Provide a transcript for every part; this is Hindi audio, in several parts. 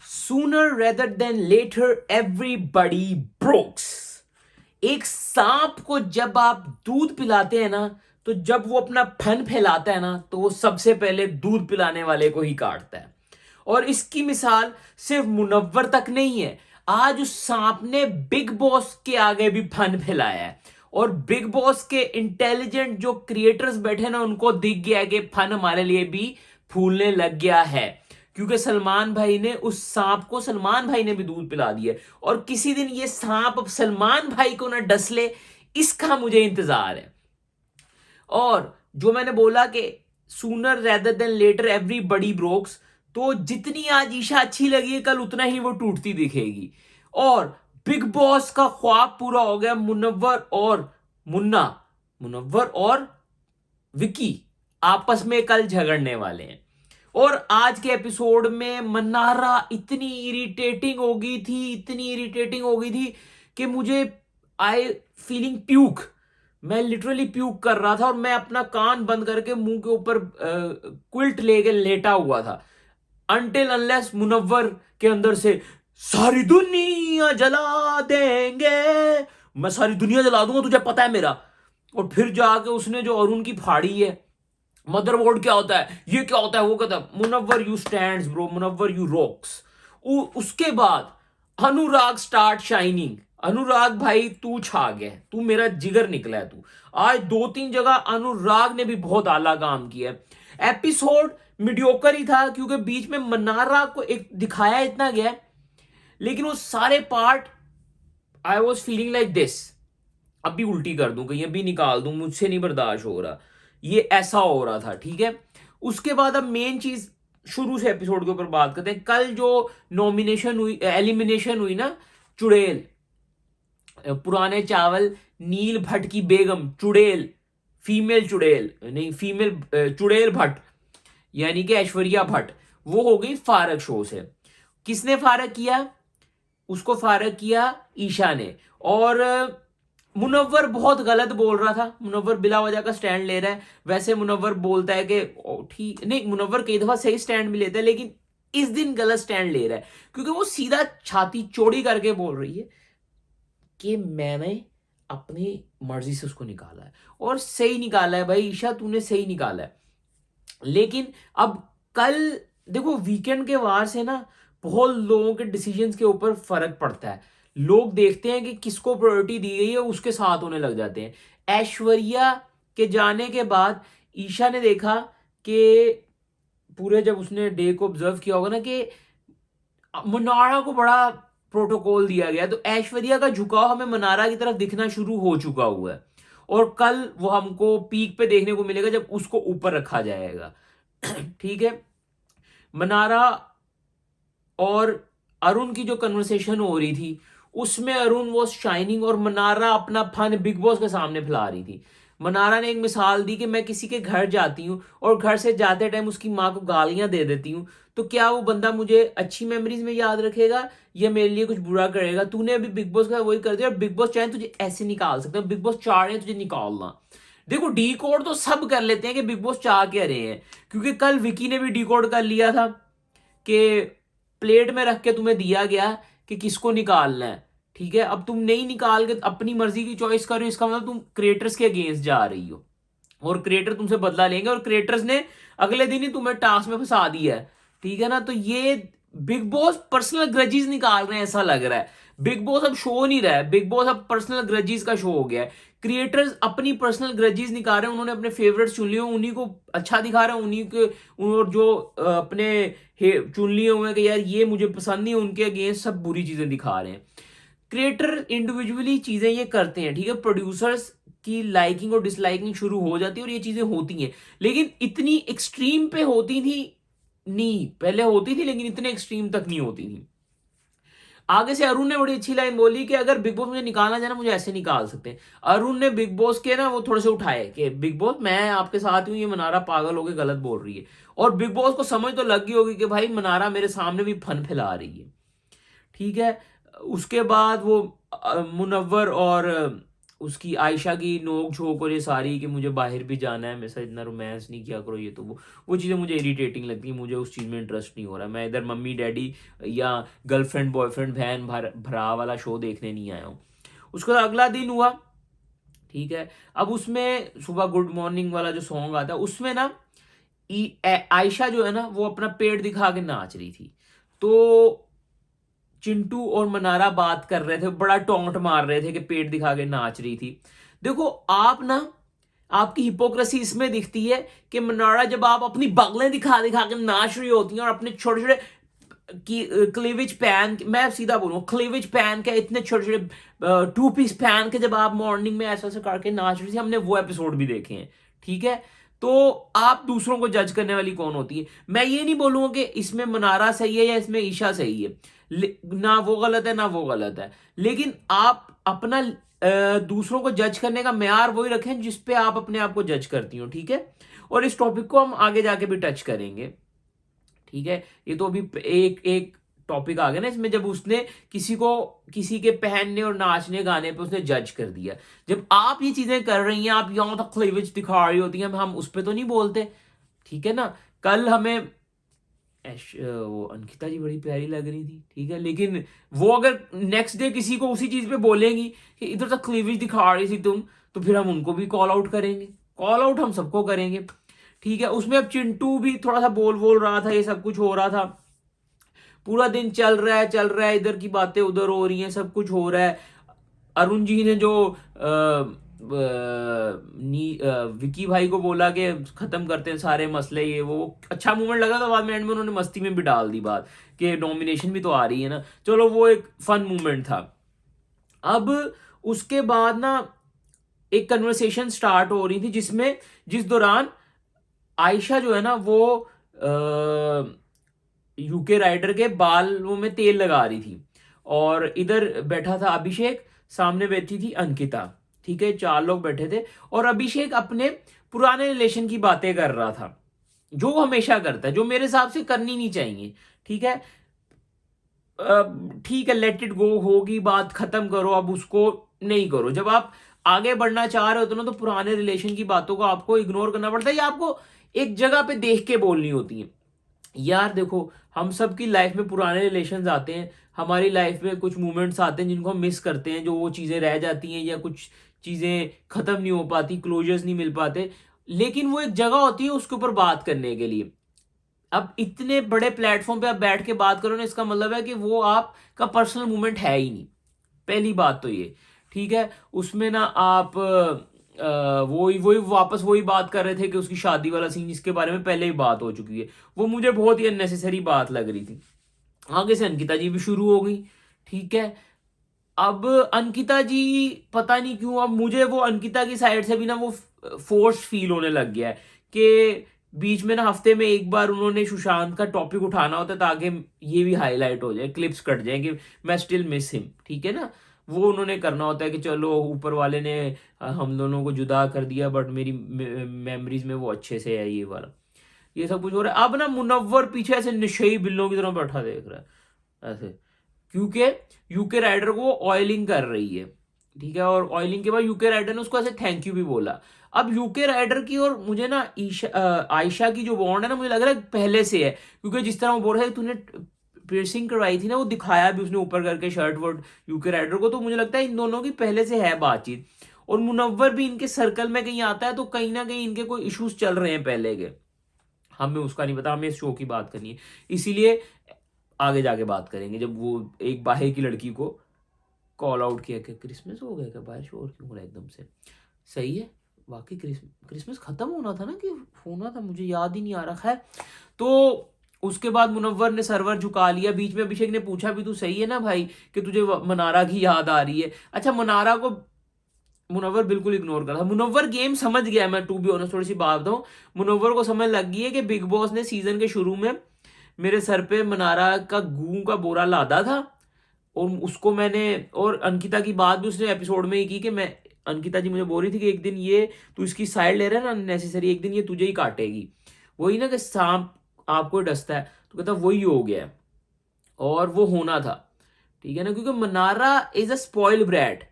Sooner rather than later everybody brokes. एक सांप को जब आप दूध पिलाते हैं ना, तो जब वो अपना फन फैलाता है ना, तो वो सबसे पहले दूध पिलाने वाले को ही काटता है। और इसकी मिसाल सिर्फ मुनव्वर तक नहीं है, आज उस सांप ने बिग बॉस के आगे भी फन फैलाया है। और बिग बॉस के इंटेलिजेंट जो क्रिएटर्स बैठे ना, उनको दिख गया है कि फन हमारे लिए भी फूलने लग गया है, क्योंकि सलमान भाई ने भी दूध पिला दिया। और किसी दिन ये सांप अब सलमान भाई को ना डस ले, इसका मुझे इंतजार है। और जो मैंने बोला कि sooner rather than later everybody brokes, तो जितनी आज ईशा अच्छी लगी है, कल उतना ही वो टूटती दिखेगी। और बिग बॉस का ख्वाब पूरा हो गया। मुनव्वर और विकी आपस में कल झगड़ने वाले हैं। और आज के एपिसोड में मन्नारा इतनी इरिटेटिंग हो गई थी कि मुझे आई फीलिंग प्यूक। मैं लिटरली प्यूक कर रहा था और मैं अपना कान बंद करके मुंह के ऊपर क्विल्ट लेके लेटा हुआ था, अनटिल अनलेस मुनव्वर के अंदर से सारी दुनिया जला देंगे, मैं सारी दुनिया जला दूंगा, तुझे पता है मेरा। और फिर जाके उसने जो अरुण की फाड़ी है, मदरबोर्ड क्या होता है, ये क्या होता है, वो कहता है Munawar you stands bro, Munawar you rocks. उसके बाद अनुराग स्टार्ट शाइनिंग। अनुराग भाई तू छा गया, तू मेरा जिगर निकला है। तू आज 2-3 जगह अनुराग ने भी बहुत आला काम किया है। एपिसोड मीडियोकर ही था, क्योंकि बीच में मन्नारा को एक दिखाया इतना गया, लेकिन वो सारे part I was feeling like this, अभी उल्टी कर दूं, कहीं अभी निकाल दूं, मुझसे नहीं बर्दाश्त हो रहा, ये ऐसा हो रहा था। ठीक है, उसके बाद अब मेन चीज शुरू से एपिसोड के ऊपर बात करते हैं। कल जो एलिमिनेशन हुई ना, चुड़ैल, पुराने चावल, नील भट्ट की बेगम चुड़ैल, फीमेल चुड़ैल भट्ट, यानी कि ऐश्वर्या भट्ट, वो हो गई फारग शो से। किसने फारग किया? उसको फारग किया ईशा ने। और मुनव्वर बहुत गलत बोल रहा था, मुनव्वर बिला वजह का स्टैंड ले रहा है। वैसे मुनव्वर बोलता है कि ठीक नहीं, मुनव्वर कई दफा सही स्टैंड भी लेता है, लेकिन इस दिन गलत स्टैंड ले रहा है, क्योंकि वो सीधा छाती चौड़ी करके बोल रही है कि मैंने अपनी मर्जी से उसको निकाला है। और सही निकाला है भाई ईशा, तूने सही निकाला है। लेकिन अब कल देखो, वीकेंड के वार से ना बहुत लोगों के डिसीजंस के ऊपर फर्क पड़ता है। लोग देखते हैं कि किसको प्रायोरिटी दी गई है, उसके साथ होने लग जाते हैं। ऐश्वर्या के जाने के बाद ईशा ने देखा कि पूरे, जब उसने डे को ऑब्जर्व किया होगा ना, कि मनारा को बड़ा प्रोटोकॉल दिया गया, तो ऐश्वर्या का झुकाव हमें मनारा की तरफ दिखना शुरू हो चुका हुआ है। और कल वो हमको पीक पे देखने को मिलेगा जब उसको ऊपर रखा जाएगा। ठीक है, मनारा और अरुण की जो कन्वर्सेशन हो रही थी, उसमें अरुण वॉज शाइनिंग और मनारा अपना फन बिग बॉस के सामने फैला रही थी। मनारा ने एक मिसाल दी कि मैं किसी के घर जाती हूँ और घर से जाते टाइम उसकी माँ को गालियां दे देती हूँ, तो क्या वो बंदा मुझे अच्छी मेमोरीज में याद रखेगा या मेरे लिए कुछ बुरा करेगा? तूने अभी बिग बॉस का वही कर दिया, और बिग बॉस चाहे तुझे ऐसे निकाल सकते हैं, बिग बॉस चाह रहे हैं तुझे निकालना। देखो, डी कोड तो सब कर लेते हैं कि बिग बॉस चाह क्या रहे हैं, क्योंकि कल विकी ने भी डी कोड कर लिया था कि प्लेट में रख के तुम्हें दिया गया कि किसको निकालना है। ठीक है, अब तुम नहीं निकाल के अपनी मर्जी की चॉइस कर रही हो, इसका मतलब तुम क्रिएटर्स के अगेंस्ट जा रही हो, और क्रिएटर तुमसे बदला लेंगे, और क्रिएटर्स ने अगले दिन ही तुम्हें टास्क में फंसा दिया है। ठीक है ना, तो ये बिग बॉस पर्सनल ग्रजेस निकाल रहे हैं, ऐसा लग रहा है। बिग बॉस अब शो नहीं रहा है, बिग बॉस अब पर्सनल ग्रजेस का शो हो गया है। क्रिएटर्स अपनी पर्सनल ग्रजेस निकाल रहे हैं, उन्होंने अपने फेवरेट्स चुन लिए, उन्हीं को अच्छा दिखा रहे हैं, उन्हीं के, और जो अपने चुन लिए हुए हैं कि यार ये मुझे पसंद नहीं, उनके अगेंस्ट सब बुरी चीजें दिखा रहे हैं। क्रिएटर इंडिविजुअली चीजें ये करते हैं, ठीक है, प्रोड्यूसर्स की लाइकिंग और डिसलाइकिंग शुरू हो जाती है और ये चीजें होती हैं, लेकिन इतनी एक्सट्रीम पे होती थी नहीं, पहले होती थी लेकिन इतने एक्सट्रीम तक नहीं होती थी। आगे से अरुण ने बड़ी अच्छी लाइन बोली कि अगर बिग बॉस मुझे निकालना चाहे ना, मुझे ऐसे निकाल सकते हैं। अरुण ने बिग बॉस के ना वो थोड़े से उठाए कि बिग बॉस मैं आपके साथ हूं, ये मनारा पागल होकर गलत बोल रही है। और बिग बॉस को समझ तो लग गई होगी कि भाई मनारा मेरे सामने भी फन फैला रही है। ठीक है, उसके बाद वो मुनव्वर और उसकी आयशा की नोक झोंक और ये सारी कि मुझे बाहर भी जाना है, मेरे साथ इतना रोमांस नहीं किया करो, ये तो वो चीज़ें मुझे इरिटेटिंग लगती है। मुझे उस चीज़ में इंटरेस्ट नहीं हो रहा। मैं इधर मम्मी डैडी या गर्लफ्रेंड बॉयफ्रेंड बहन भरा वाला शो देखने नहीं आया हूँ। उसके बाद अगला दिन हुआ, ठीक है। अब उसमें सुबह गुड मॉर्निंग वाला जो सॉन्ग आता है उसमें ना आयशा जो है ना वो अपना पेट दिखा के नाच रही थी। तो चिंटू और मनारा बात कर रहे थे, बड़ा टोंट मार रहे थे कि पेट दिखा के नाच रही थी। देखो आप ना, आपकी हिपोक्रेसी इसमें दिखती है कि मनारा जब आप अपनी बगलें दिखा दिखा के नाच रही होती हैं और अपने छोटे छोटे की क्लीवेज पहन, मैं सीधा बोलूँ क्लीवेज पहन के, इतने छोटे छोटे टू पीस पहन के जब आप मॉर्निंग में ऐसा ऐसा करके नाच रही थी, हमने वो एपिसोड भी देखे हैं, ठीक है। तो आप दूसरों को जज करने वाली कौन होती है? मैं ये नहीं बोलूंगा कि इसमें मनारा सही है या इसमें ईशा सही है, ना वो गलत है ना वो गलत है, लेकिन आप अपना दूसरों को जज करने का मेयार वही रखें जिसपे आप अपने आप को जज करती हो, ठीक है। और इस टॉपिक को हम आगे जाके भी टच करेंगे, ठीक है। ये तो अभी एक एक टॉपिक आ गया ना इसमें, जब उसने किसी को किसी के पहनने और नाचने गाने पे उसने जज कर दिया। जब आप ये चीजें कर रही हैं, आप यहां तक क्लीवेज दिखा रही होती हैं, हम उस पर तो नहीं बोलते, ठीक है ना। कल हमें वो अंकिता जी बड़ी प्यारी लग रही थी, ठीक है, लेकिन वो अगर नेक्स्ट डे किसी को उसी चीज पे बोलेंगी कि इधर तक क्लीवेज दिखा रही थी तुम, तो फिर हम उनको भी कॉल आउट करेंगे, कॉल आउट हम सबको करेंगे, ठीक है। उसमें अब चिंटू भी थोड़ा सा बोल रहा था, ये सब कुछ हो रहा था, पूरा दिन चल रहा है, इधर की बातें उधर हो रही हैं, सब कुछ हो रहा है। अरुण जी ने जो विकी भाई को बोला कि खत्म करते हैं सारे मसले, ये वो अच्छा मूवमेंट लगा था। बाद में एंड में उन्होंने मस्ती में भी डाल दी बात कि नॉमिनेशन भी तो आ रही है ना, चलो वो एक फन मूवमेंट था। अब उसके बाद ना एक कन्वर्सेशन स्टार्ट हो रही थी जिस दौरान आयशा जो है ना वो यूके राइडर के बालों में तेल लगा रही थी, और इधर बैठा था अभिषेक, सामने बैठी थी अंकिता, ठीक है, 4 लोग बैठे थे। और अभिषेक अपने पुराने रिलेशन की बातें कर रहा था, जो वो हमेशा करता है, जो मेरे हिसाब से करनी नहीं चाहिए, ठीक है। ठीक है, लेट इट गो, होगी बात, खत्म करो, अब उसको नहीं करो। जब आप आगे बढ़ना चाह रहे हो तो ना, तो पुराने रिलेशन की बातों को आपको इग्नोर करना पड़ता है, या आपको एक जगह पे देख के बोलनी होती है। यार देखो, हम सब की लाइफ में पुराने रिलेशंस आते हैं, हमारी लाइफ में कुछ मोमेंट्स आते हैं जिनको हम मिस करते हैं, जो वो चीज़ें रह जाती हैं या कुछ चीज़ें ख़त्म नहीं हो पाती, क्लोजर्स नहीं मिल पाते, लेकिन वो एक जगह होती है उसके ऊपर बात करने के लिए। अब इतने बड़े प्लेटफॉर्म पे आप बैठ के बात करो ना, इसका मतलब है कि वो आपका पर्सनल मोमेंट है ही नहीं, पहली बात तो ये, ठीक है। उसमें ना आप वही वही वापस वही बात कर रहे थे कि उसकी शादी वाला सीन, जिसके बारे में पहले ही बात हो चुकी है, वो मुझे बहुत ही अननेसेसरी बात लग रही थी। आगे से अंकिता जी भी शुरू हो गई, ठीक है। अब अंकिता जी, पता नहीं क्यों अब मुझे वो अंकिता की साइड से भी ना वो फोर्स फील होने लग गया है कि बीच में ना हफ्ते में एक बार उन्होंने सुशांत का टॉपिक उठाना होता है ताकि ये भी हाईलाइट हो जाए, क्लिप्स कट जाए कि मैं स्टिल मिस हिम, ठीक है ना। वो उन्होंने करना होता है कि चलो ऊपर वाले ने हम दोनों को जुदा कर दिया, बट मेरी मेमोरीज में वो अच्छे से है, ये वाला, ये सब कुछ हो रहा है। अब ना मुनव्वर पीछे ऐसे नशेई बिल्लों की तरह बैठा देख रहा है ऐसे, क्योंकि यूके राइडर को ऑयलिंग कर रही है, ठीक है। और ऑयलिंग के बाद यूके राइडर ने उसको ऐसे थैंक यू भी बोला। अब यूके राइडर की और मुझे ना आयशा की जो बॉन्ड है ना, मुझे लग रहा है पहले से है, क्योंकि जिस तरह वो बोल रहा है तूने पियर्सिंग करवाई थी ना, वो दिखाया भी उसने ऊपर करके शर्ट वर्ट यूके राइडर को, तो मुझे लगता है इन दोनों की पहले से है बातचीत। और मुनव्वर भी इनके सर्कल में कहीं आता है, तो कहीं ना कहीं इनके कोई इश्यूज चल रहे हैं पहले के, हमें उसका नहीं पता, हमें इस शो की बात करनी है, इसीलिए आगे जाके बात करेंगे। जब वो एक बाहर की लड़की को कॉल आउट किया कि क्रिसमस हो गया क्या, बाहर शोर क्यों हो रहा है एकदम से, सही है, वाकई क्रिसमस खत्म होना था ना कि होना था, मुझे याद ही नहीं आ रहा है। तो उसके बाद मुनव्वर ने सर्वर झुका लिया, बीच में अभिषेक ने पूछा भी तू सही है ना भाई कि तुझे मनारा की याद आ रही है। अच्छा, मनारा को मुनव्वर बिल्कुल इग्नोर कर रहा था। मुनव्वर गेम समझ गया, मैं टू बी ऑनेस्ट थोड़ी सी बात बताऊं, मुनव्वर को समझ लग गई है कि बिग बॉस ने सीजन के शुरू में मेरे सर पे मनारा का गूं का बोरा लादा था, और उसको मैंने, और अंकिता की बात भी उसने एपिसोड में ही की कि मैं, अंकिता जी मुझे बोल रही थी कि एक दिन ये तू इसकी साइड ले रहा है ना नेसेसरी, एक दिन ये तुझे ही काटेगी, वही ना कि सांप आपको डसता है, तो कहता वही हो गया है, और वो होना था, ठीक है ना, क्योंकि Mannara is a spoil brat,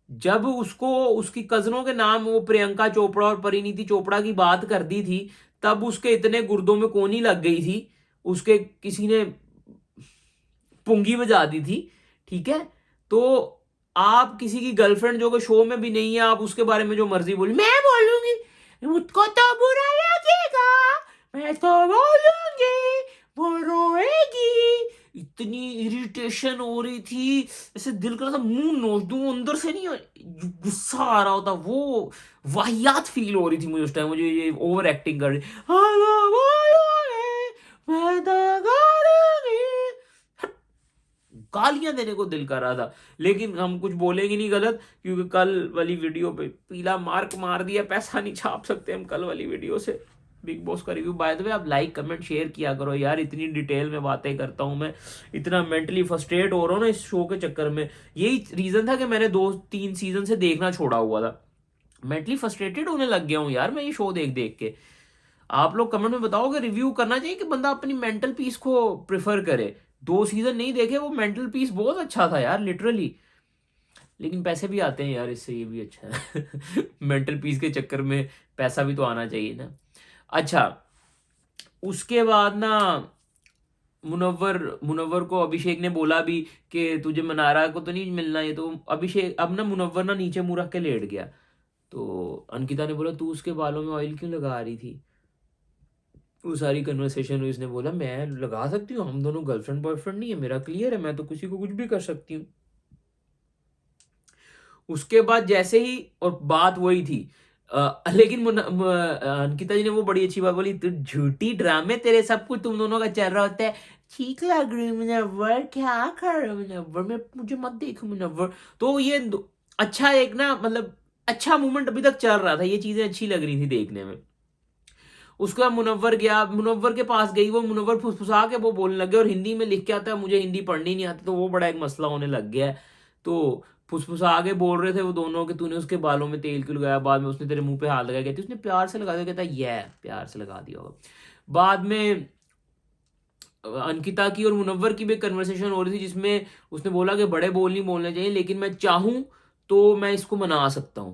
जब उसको उसकी कजनों के नाम वो प्रियंका चोपड़ा और परिणीति चोपड़ा की बात कर दी थी, तब उसके इतने गुर्दों में कोनी लग गई थी, उसके किसी ने पुंगी बजा दी थी। ठीक है, तो आप किसी की गर्लफ्रेंड जो कि शो में भी नहीं है, आप उसके बारे में जो मर्जी बोली, मैं बोलूंगी, मुझको तो बुरा लगेगा, मैं तो बोलूंगी, वो रोएगी। इतनी इरिटेशन हो रही थी, ऐसे दिल कर रहा था मुंह नोच दूं, अंदर से नहीं, गुस्सा आ रहा होता, वो वाहियात फील हो रही थी मुझे उस टाइम। मुझे ये ओवर एक्टिंग कर रही, हाँ, वो बोलूंगी, मैं तो करूंगी, गालियां देने को दिल कर रहा था। लेकिन हम कुछ बोलेंगे नहीं गलत, क्योंकि कल वाली वीडियो पे पीला मार्क मार दिया, पैसा नहीं छाप सकते हम कल वाली वीडियो से। बिग बॉस का रिव्यू। बाय द वे, आप लाइक कमेंट शेयर किया करो यार, इतनी डिटेल में बातें करता हूं मैं, इतना मेंटली फ्रस्ट्रेट हो रहा हूं ना इस शो के चक्कर में। यही रीजन था कि मैंने 2-3 सीजन से देखना छोड़ा हुआ था, मेंटली फ्रस्ट्रेटेड होने लग गया हूं यार मैं ये शो देख देख के। आप लोग कमेंट में बताओ कि रिव्यू करना चाहिए कि बंदा अपनी मेंटल पीस को प्रेफर करे। 2 सीजन नहीं देखे, वो मेंटल पीस बहुत अच्छा था यार, लिटरली। लेकिन पैसे भी आते हैं यार इससे, ये भी अच्छा है। मेंटल पीस के चक्कर में पैसा भी तो आना चाहिए ना। अच्छा, उसके बाद ना मुनव्वर मुनव्वर को अभिषेक ने बोला भी कि तुझे मनारा को तो नहीं मिलना, ये तो अभिषेक, अब ना मुनव्वर ना नीचे मुंह रख के लेट गया। तो अंकिता ने बोला तू उसके बालों में ऑयल क्यों लगा रही थी। वो सारी कन्वर्सेशन हुई, उसने बोला मैं लगा सकती हूँ, हम दोनों गर्लफ्रेंड बॉयफ्रेंड नहीं है, मेरा क्लियर है, मैं तो किसी को कुछ भी कर सकती हूँ। उसके बाद जैसे ही, और बात वही थी, लेकिन अंकिता जी ने वो बड़ी अच्छी बात बोली, तू झूठी ड्रामे तेरे, सब कुछ तुम दोनों का चल रहा होता है, ठीक लग रही है मुनव्वर, क्या कर रहे हो मुनव्वर, मैं मुझे मत देखो मुनव्वर। तो ये अच्छा एक ना, मतलब अच्छा मूवमेंट अभी तक चल रहा था, ये चीजें अच्छी लग रही थी देखने में। उसके बाद मुनव्वर गया, मुनव्वर के पास गई, वो मुनव्वर फुसफुसा के वो बोलने लग गया, और हिंदी में लिख के आता है, मुझे हिंदी पढ़नी नहीं आती, तो वो बड़ा एक मसला होने लग गया है। तो फुसफुसा के बोल रहे थे वो दोनों कि तूने उसके बालों में तेल क्यों लगाया, बाद में उसने तेरे मुंह पे हाथ लगाया, कहती उसने प्यार से लगा दिया, कहता ये प्यार से लगा दिया होगा। बाद में अंकिता की और मुनव्वर की भी कन्वर्सेशन हो रही थी, जिसमें उसने बोला कि बड़े बोल नहीं बोलने चाहिए, लेकिन मैं चाहूं तो मैं इसको मना सकता हूं।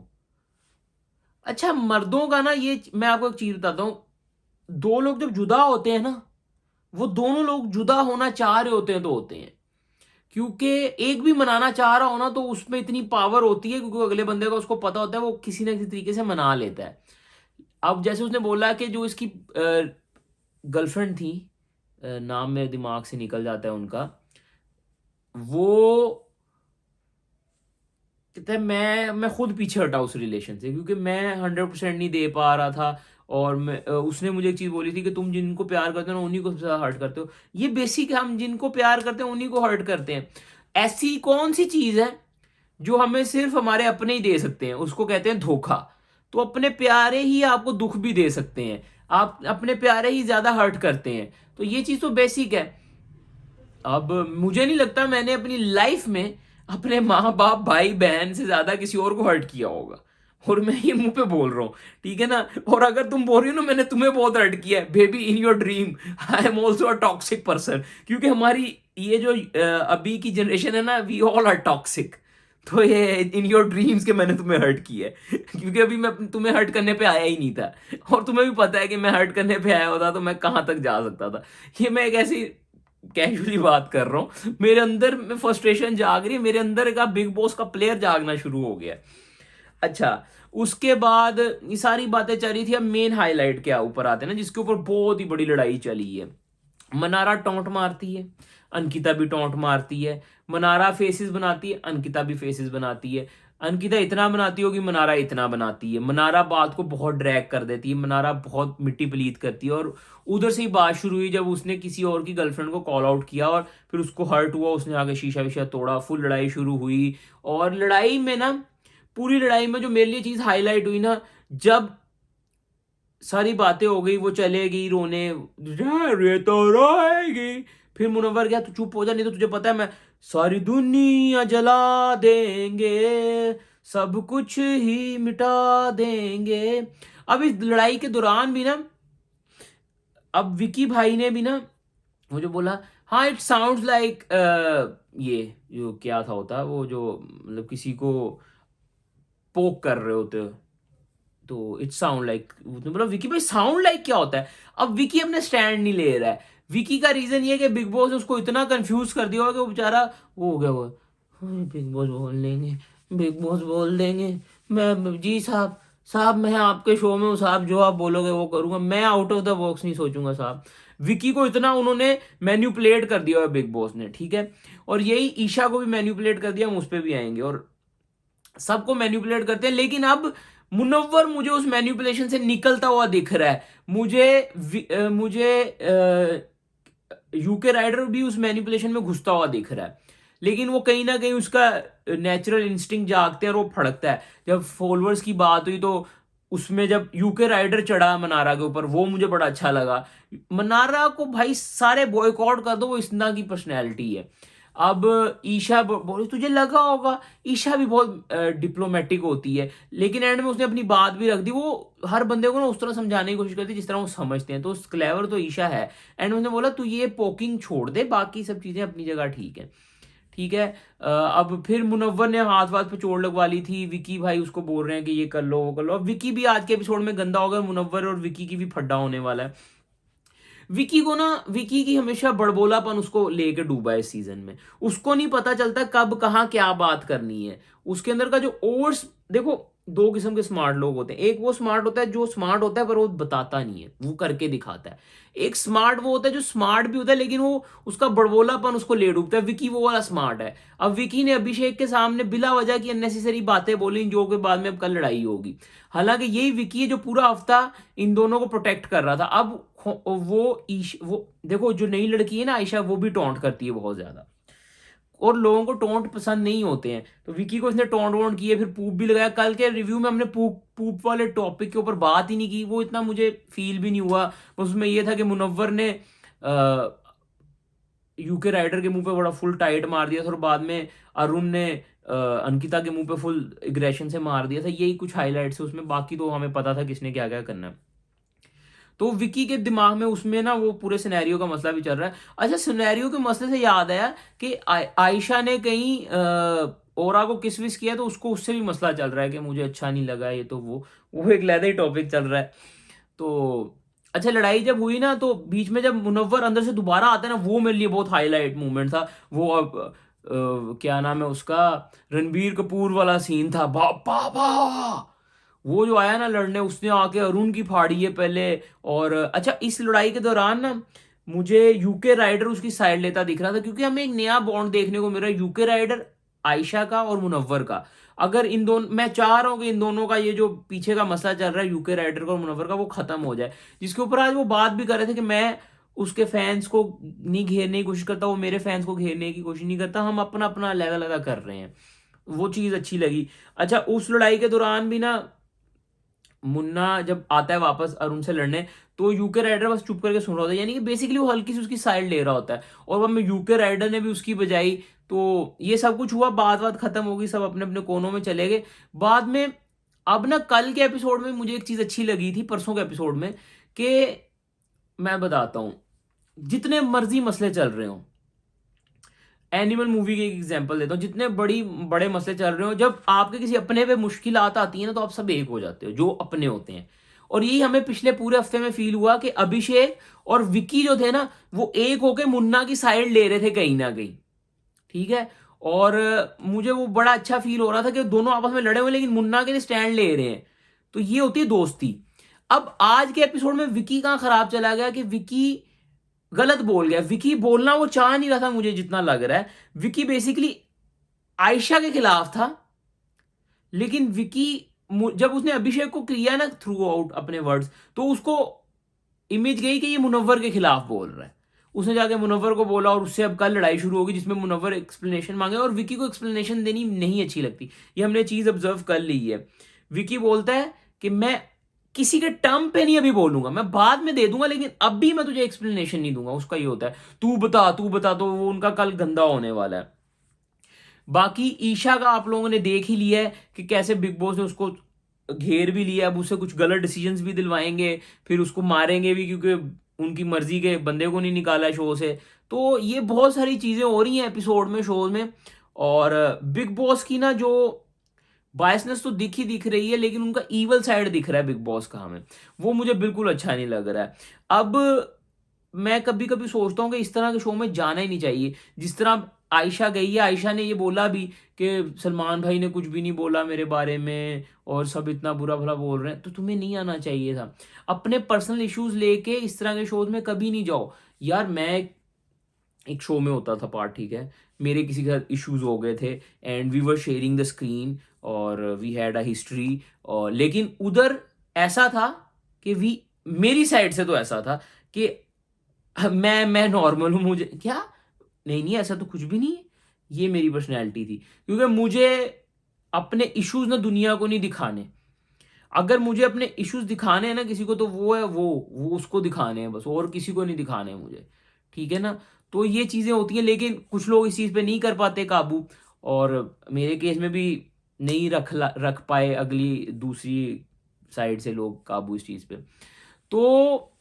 अच्छा, मर्दों का ना, ये मैं आपको एक चीज बताता हूँ, दो लोग जब जुदा होते हैं ना, वो दोनों लोग जुदा होना चाह रहे होते हैं तो होते हैं, क्योंकि एक भी मनाना चाह रहा हो ना, तो उसमें इतनी पावर होती है, क्योंकि अगले बंदे का उसको पता होता है, वो किसी ना किसी तरीके से मना लेता है। अब जैसे उसने बोला कि जो इसकी गर्लफ्रेंड थी, नाम मेरे दिमाग से निकल जाता है उनका, वो कहते हैं मैं खुद पीछे हटा उस रिलेशन से, क्योंकि मैं 100% नहीं दे पा रहा था। और मैं उसने मुझे एक चीज बोली थी कि तुम जिनको प्यार करते हो ना, उन्हीं को सबसे ज्यादा हर्ट करते हो। ये बेसिक है, हम जिनको प्यार करते हैं उन्हीं को हर्ट करते हैं। ऐसी कौन सी चीज है जो हमें सिर्फ हमारे अपने ही दे सकते हैं, उसको कहते हैं धोखा। तो अपने प्यारे ही आपको दुख भी दे सकते हैं, आप अपने प्यारे ही ज्यादा हर्ट करते हैं, तो ये चीज तो बेसिक है। अब मुझे नहीं लगता मैंने अपनी लाइफ में अपने माँ बाप भाई बहन से ज्यादा किसी और को हर्ट किया होगा, और मैं ये मुंह पे बोल रहा हूँ, ठीक है ना। और अगर तुम बोल रही हो ना मैंने तुम्हें बहुत हर्ट किया है, baby in your dream I am also a toxic person, क्योंकि हमारी ये जो अभी की जनरेशन है ना, वी ऑल आर टॉक्सिक। तो ये इन योर ड्रीम्स के मैंने तुम्हें हर्ट किया है, क्योंकि अभी मैं तुम्हें हर्ट करने पे आया ही नहीं था, और तुम्हें भी पता है कि मैं हर्ट करने पे आया होता तो मैं कहां तक जा सकता था। ये मैं एक ऐसी कैजुअली बात कर रहा हूँ, मेरे अंदर में फ्रस्ट्रेशन जाग रही है, मेरे अंदर का बिग बॉस का प्लेयर जागना शुरू हो गया। अच्छा, उसके बाद ये सारी बातें चल रही थी, अब मेन हाईलाइट क्या ऊपर आते हैं ना, जिसके ऊपर बहुत ही बड़ी लड़ाई चली है। मनारा टोंट मारती है, अंकिता भी टोंट मारती है, मनारा फेसेस बनाती है, अंकिता भी फेसेस बनाती है। अंकिता इतना बनाती होगी, मनारा इतना बनाती है, मनारा बात को बहुत ड्रैग कर देती है, मनारा बहुत मिट्टी पलीत करती है। और उधर से ही बात शुरू हुई जब उसने किसी और की गर्लफ्रेंड को कॉल आउट किया, और फिर उसको हर्ट हुआ, उसने आगे शीशा विशा तोड़ा, फुल लड़ाई शुरू हुई। और लड़ाई में ना, पूरी लड़ाई में जो मेरे लिए चीज हाईलाइट हुई ना, जब सारी बातें हो गई, वो चलेगी रोने, रे तो रोएगी, फिर मुनव्वर गया तू चुप हो जा, नहीं तो तुझे पता है मैं सारी दुनिया जला देंगे, सब कुछ ही मिटा देंगे। अब इस लड़ाई के दौरान भी ना, अब विकी भाई ने भी ना मुझे बोला, हाँ इट साउंड्स लाइक, ये जो क्या था होता वो जो मतलब किसी को पोक कर रहे होते हो। तो इट साउंड लाइक, मतलब विकी भाई साउंड लाइक क्या होता है? अब विकी अपने स्टैंड नहीं ले रहा है। विकी का रीजन ये है कि बिग बॉस ने उसको इतना कंफ्यूज कर दिया होगा कि वो बेचारा वो हो गया हुआ, बिग बॉस बोल देंगे, बिग बॉस बोल देंगे, मैं जी साहब, साहब मैं आपके शो में हूँ साहब, जो आप बोलोगे वो करूंगा, मैं आउट ऑफ द बॉक्स नहीं सोचूंगा साहब। विकी को इतना उन्होंने मैन्युपुलेट कर दिया है बिग बॉस ने, ठीक है। और यही ईशा को भी मैन्युपुलेट कर दिया, हम उस पर भी आएंगे, और सबको मैन्युपुलेट करते हैं। लेकिन अब मुनव्वर मुझे उस मैन्युपुलेशन से निकलता हुआ दिख रहा है। मुझे यूके राइडर भी उस मैनिपुलेशन में घुसता हुआ दिख रहा है, लेकिन वो कहीं ना कहीं उसका नेचुरल इंस्टिंक्ट जागते हैं और वो फड़कता है। जब फॉलोअर्स की बात हुई तो उसमें जब यूके राइडर चढ़ा मनारा के ऊपर, वो मुझे बड़ा अच्छा लगा। मनारा को भाई सारे बॉयकॉट कर दो, वो इस तरह की पर्सनैलिटी है। अब ईशा बोले, तुझे लगा होगा ईशा भी बहुत डिप्लोमेटिक होती है, लेकिन एंड में उसने अपनी बात भी रख दी। वो हर बंदे को ना उस तरह समझाने की कोशिश करती है जिस तरह वो समझते हैं, तो क्लेवर तो ईशा है। एंड उसने बोला तू ये पोकिंग छोड़ दे, बाकी सब चीजें अपनी जगह ठीक है, ठीक है। अब फिर मुनव्वर ने हाथ वाथ पे चोट लगवा ली थी, विकी भाई उसको बोल रहे हैं कि ये कर लो वो कर लो। अब विकी भी आज के एपिसोड में गंदा होगा, मुनव्वर और विकी की भी फड्डा होने वाला है। विकी को ना, विकी की हमेशा बड़बोलापन उसको लेके डूबा है इस सीजन में। उसको नहीं पता चलता कब कहाँ क्या बात करनी है। उसके अंदर का जो ओवर्स, देखो दो किस्म के स्मार्ट लोग होते हैं। एक वो स्मार्ट होता है जो स्मार्ट होता है पर वो बताता नहीं है, वो करके दिखाता है। एक स्मार्ट वो होता है जो स्मार्ट भी होता है लेकिन वो उसका बड़बोलापन उसको ले डूबता है। विकी वो वाला स्मार्ट है। अब विकी ने अभिषेक के सामने बिला वजह की अननेसेसरी बातें बोली, जो के बाद में अब कल लड़ाई होगी। हालांकि यही विकी है जो पूरा हफ्ता इन दोनों को प्रोटेक्ट कर रहा था। अब वो देखो, जो नई लड़की है ना आयशा, वो भी टोंट करती है बहुत ज्यादा, और लोगों को टोंट पसंद नहीं होते हैं। तो विकी को इसने टोंट वोंट किए, फिर पूप भी लगाया। कल के रिव्यू में हमने पूप वाले टॉपिक के ऊपर बात ही नहीं की, वो इतना मुझे फील भी नहीं हुआ। बस उसमें यह था कि मुनव्वर ने यूके राइडर के मुंह पे बड़ा फुल टाइट मार दिया था, और बाद में अरुण ने अंकिता के मुंह पे फुल एग्रेशन से मार दिया था। यही कुछ हाईलाइट्स है उसमें, बाकी तो हमें पता था किसने क्या क्या करना है। तो विकी के दिमाग में उसमें ना वो पूरे सिनेरियो का मसला भी चल रहा है। अच्छा, सिनेरियो के मसले से याद आया कि आयशा ने कहीं ओरा को किस विस किया, तो उसको उससे भी मसला चल रहा है कि मुझे अच्छा नहीं लगा ये, तो वो एक अलग ही टॉपिक चल रहा है। तो अच्छा, लड़ाई जब हुई ना तो बीच में जब मुनव्वर अंदर से दोबारा आता है ना, वो मेरे लिए बहुत हाईलाइट मूवमेंट था। वो अब क्या नाम है उसका, रणबीर कपूर वाला सीन था, बाबा वो जो आया ना लड़ने, उसने आके अरुण की फाड़ी है पहले। और अच्छा, इस लड़ाई के दौरान ना मुझे यूके राइडर उसकी साइड लेता दिख रहा था, क्योंकि हमें एक नया बॉन्ड देखने को मिल रहा है यूके राइडर, आयशा का और मुनव्वर का। अगर इन दोनों, मैं चाह रहा हूं कि इन दोनों का ये जो पीछे का मसला चल रहा है यूके राइडर का और मुनव्वर का, वो खत्म हो जाए। जिसके ऊपर आज वो बात भी कर रहे थे कि मैं उसके फैंस को नहीं घेरने की कोशिश करता, वो मेरे फैंस को घेरने की कोशिश नहीं करता, हम अपना अपना लेवल अदा कर रहे हैं। वो चीज अच्छी लगी। अच्छा, उस लड़ाई के दौरान भी ना मुन्ना जब आता है वापस अरुण से लड़ने, तो यूके राइडर बस चुप करके सुन रहा होता है, यानी कि बेसिकली वो हल्की सी उसकी साइड ले रहा होता है, और वह में यूके राइडर ने भी उसकी बजाई। तो ये सब कुछ हुआ, बात खत्म हो गई, सब अपने अपने कोनों में चले गए बाद में। अब ना कल के एपिसोड में मुझे एक चीज अच्छी लगी थी, परसों के एपिसोड में, कि मैं बताता हूं, जितने मर्जी मसले चल रहे हो, एनिमल मूवी की एक एग्जांपल देता हूँ, जितने बड़े मसले चल रहे हो, जब आपके किसी अपने पे मुश्किल आती है ना, तो आप सब एक हो जाते हो, जो अपने होते हैं। और यही हमें पिछले पूरे हफ्ते में फील हुआ कि अभिषेक और विक्की जो थे ना, वो एक होके मुन्ना की साइड ले रहे थे कहीं ना कहीं, ठीक है। और मुझे वो बड़ा अच्छा फील हो रहा था कि दोनों आपस में लड़े हुए लेकिन मुन्ना के लिए स्टैंड ले रहे हैं। तो ये होती है दोस्ती। अब आज के एपिसोड में विक्की कहां खराब चला गया कि विक्की गलत बोल गया। विकी बोलना वो चाह नहीं रहा था, मुझे जितना लग रहा है। विकी बेसिकली आयशा के खिलाफ था, लेकिन विकी जब उसने अभिषेक को किया ना थ्रू आउट अपने वर्ड्स, तो उसको इमेज गई कि ये मुनव्वर के खिलाफ बोल रहा है। उसने जाके मुनव्वर को बोला, और उससे अब कल लड़ाई शुरू होगी जिसमें मुनव्वर एक्सप्लेनेशन मांगे, और विकी को एक्सप्लेनेशन देनी नहीं अच्छी लगती। ये हमने चीज ऑब्जर्व कर ली है। विकी बोलता है कि मैं किसी के टर्म पे नहीं अभी बोलूंगा, मैं बाद में दे दूंगा, लेकिन अभी मैं तुझे एक्सप्लेनेशन नहीं दूंगा। उसका ये होता है तू बता तू बता, तो वो उनका कल गंदा होने वाला है। बाकी ईशा का आप लोगों ने देख ही लिया है कि कैसे बिग बॉस ने उसको घेर भी लिया। अब उससे कुछ गलत डिसीजंस भी दिलवाएंगे, फिर उसको मारेंगे भी, क्योंकि उनकी मर्जी के बंदे को नहीं निकाला शो से। तो ये बहुत सारी चीजें हो रही हैं एपिसोड में, शो में। और बिग बॉस की ना जो बायसनेस तो दिख रही है, लेकिन उनका ईवल साइड दिख रहा है बिग बॉस का हमें, वो मुझे बिल्कुल अच्छा नहीं लग रहा है। अब मैं कभी कभी सोचता हूँ कि इस तरह के शो में जाना ही नहीं चाहिए। जिस तरह आयशा गई है, आयशा ने ये बोला भी कि सलमान भाई ने कुछ भी नहीं बोला मेरे बारे में और सब इतना बुरा भला बोल रहे हैं, तो तुम्हें नहीं आना चाहिए था। अपने पर्सनल इश्यूज लेके इस तरह के शोज में कभी नहीं जाओ। यार मैं एक शो में होता था पार्ट, ठीक है, मेरे किसी के साथ इश्यूज हो गए थे and we were sharing the screen और वी हैड अ हिस्ट्री, और लेकिन उधर ऐसा था कि वी मेरी साइड से तो ऐसा था कि मैं नॉर्मल हूं, मुझे क्या, नहीं नहीं ऐसा तो कुछ भी नहीं है। ये मेरी पर्सनैलिटी थी, क्योंकि मुझे अपने इश्यूज ना दुनिया को नहीं दिखाने। अगर मुझे अपने इश्यूज दिखाने हैं ना किसी को, तो वो है वो उसको दिखाने हैं बस, और किसी को नहीं दिखाने हैं मुझे, ठीक है ना। तो ये चीज़ें होती हैं, लेकिन कुछ लोग इस चीज़ पे नहीं कर पाते काबू, और मेरे केस में भी नहीं रख पाए अगली दूसरी साइड से लोग काबू इस चीज़ पे। तो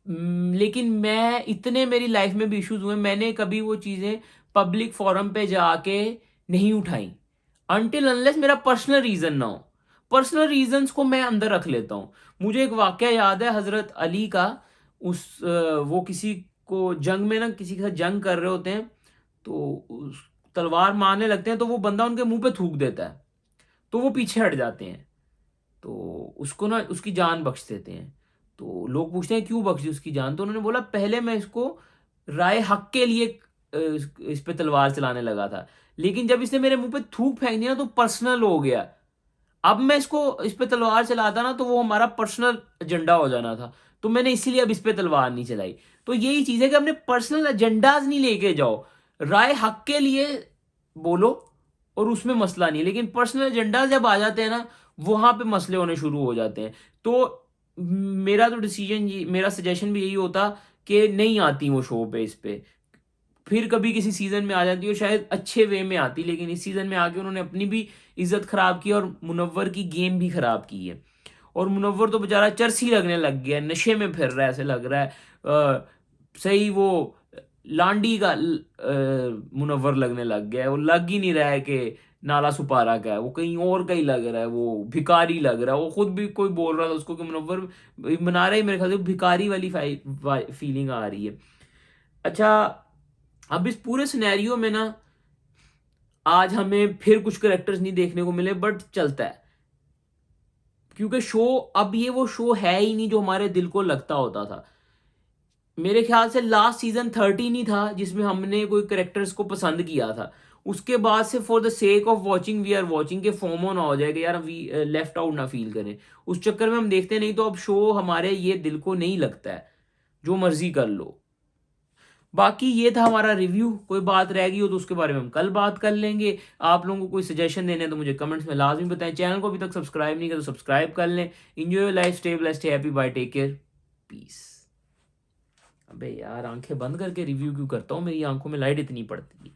लेकिन मैं इतने मेरी लाइफ में भी इश्यूज हुए, मैंने कभी वो चीज़ें पब्लिक फोरम पे जाके नहीं उठाई अनटिल अनलेस मेरा पर्सनल रीज़न ना हो। पर्सनल रीजंस को मैं अंदर रख लेता हूँ। मुझे एक वाकया याद है हज़रत अली का। वो किसी को जंग में ना, किसी के साथ जंग कर रहे होते हैं, तो तलवार मारने लगते हैं, तो वो बंदा उनके मुंह पे थूक देता है, तो वो पीछे हट जाते हैं, तो उसको ना उसकी जान बख्श देते हैं। तो लोग पूछते हैं क्यों बख्शी उसकी जान, तो उन्होंने बोला पहले मैं इसको राय हक के लिए इस पे तलवार चलाने लगा था, लेकिन जब इसने मेरे मुंह पे थूक फेंक दिया तो पर्सनल हो गया। अब मैं इसको इस पे तलवार चलाता ना, तो वो हमारा पर्सनल एजेंडा हो जाना था, तो मैंने इसीलिए अब इस पे तलवार नहीं चलाई। तो यही चीज है कि अपने पर्सनल एजेंडाज नहीं लेके जाओ, राय हक के लिए बोलो और उसमें मसला नहीं है, लेकिन पर्सनल एजेंडा जब आ जाते हैं ना, वहां पे मसले होने शुरू हो जाते हैं। तो मेरा तो डिसीजन, मेरा सजेशन भी यही होता कि नहीं आती वो शो पे इस पे। फिर कभी किसी सीजन में आ जाती है, शायद अच्छे वे में आती, लेकिन इस सीजन में आके उन्होंने अपनी भी इज्जत खराब की और मुनव्वर की गेम भी खराब की है। और मुनव्वर तो बेचारा चरसी लगने लग गया है, नशे में फिर रहा है, ऐसे लग रहा है सही वो लांडी का मुनव्वर लगने लग गया है। वो लग ही नहीं रहा है कि नाला सुपारा का है, वो कहीं और का ही लग रहा है, वो भिकारी लग रहा है। वो खुद भी कोई बोल रहा था उसको कि मुनव्वर बना रहा है, मेरे ख्याल से भिकारी वाली फीलिंग आ रही है। अच्छा, अब इस पूरे सिनेरियो में ना आज हमें फिर कुछ करेक्टर्स नहीं देखने को मिले, बट चलता है, क्योंकि शो, अब ये वो शो है ही नहीं जो हमारे दिल को लगता होता था। मेरे ख्याल से लास्ट सीजन 13 ही था जिसमें हमने कोई करेक्टर्स को पसंद किया था। उसके बाद से for the sake of watching we are watching, के फोमो ना हो जाए कि यार वी लेफ्ट आउट ना फील करें, उस चक्कर में हम देखते नहीं। तो अब शो हमारे ये दिल को नहीं लगता है, जो मर्जी कर लो। बाकी ये था हमारा रिव्यू। कोई बात रह गई हो तो उसके बारे में हम कल बात कर लेंगे। आप लोगों को कोई सजेशन देने हैं तो मुझे कमेंट्स में लाजमी बताएं। चैनल को अभी तक सब्सक्राइब नहीं किया तो सब्सक्राइब कर लें। Enjoy your life, stay blessed, happy, bye, take care, peace. अबे यार आंखें बंद करके रिव्यू क्यों करता हूँ, मेरी आंखों में लाइट इतनी पड़ती है।